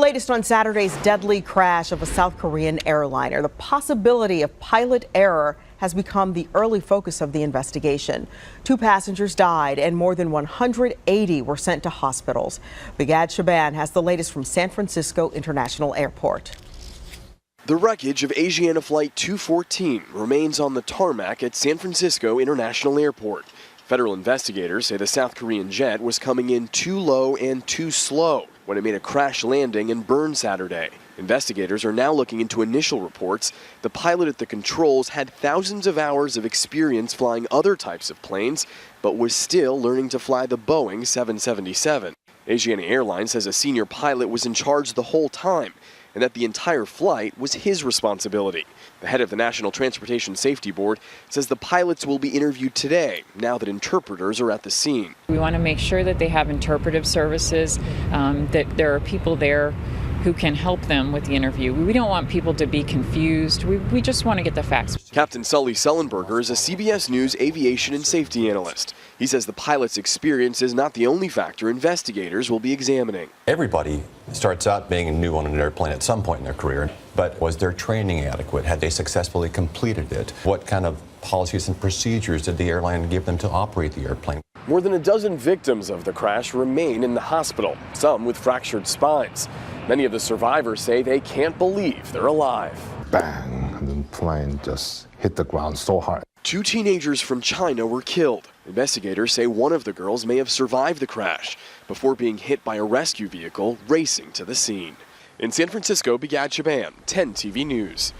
latest on Saturday's deadly crash of a South Korean airliner. The possibility of pilot error has become the early focus of the investigation. 2 passengers died and more than 180 were sent to hospitals. Brigad Shaban has the latest from San Francisco International Airport. The wreckage of Asiana Flight 214 remains on the tarmac at San Francisco International Airport. Federal investigators say the South Korean jet was coming in too low and too slow when it made a crash landing and burn Saturday. Investigators are now looking into initial reports. The pilot at the controls had thousands of hours of experience flying other types of planes, but was still learning to fly the Boeing 777. Asiana Airlines says a senior pilot was in charge the whole time, and that the entire flight was his responsibility. The head of the National Transportation Safety Board says the pilots will be interviewed today, now that interpreters are at the scene. We want to make sure that they have interpretive services, that there are people there who can help them with the interview. We don't want people to be confused. We just want to get the facts. Captain Sully Sullenberger is a CBS News aviation and safety analyst. He says the pilot's experience is not the only factor investigators will be examining. Everybody starts out being new on an airplane at some point in their career, but was their training adequate? Had they successfully completed it? What kind of policies and procedures did the airline give them to operate the airplane? More than a dozen victims of the crash remain in the hospital, some with fractured spines. Many of the survivors say they can't believe they're alive. Bang, and the plane just hit the ground so hard. 2 teenagers from China were killed. Investigators say one of the girls may have survived the crash before being hit by a rescue vehicle racing to the scene. In San Francisco, Brigad Shaban, 10 TV News.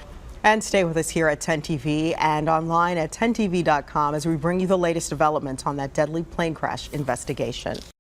And stay with us here at 10 TV and online at 10tv.com as we bring you the latest developments on that deadly plane crash investigation.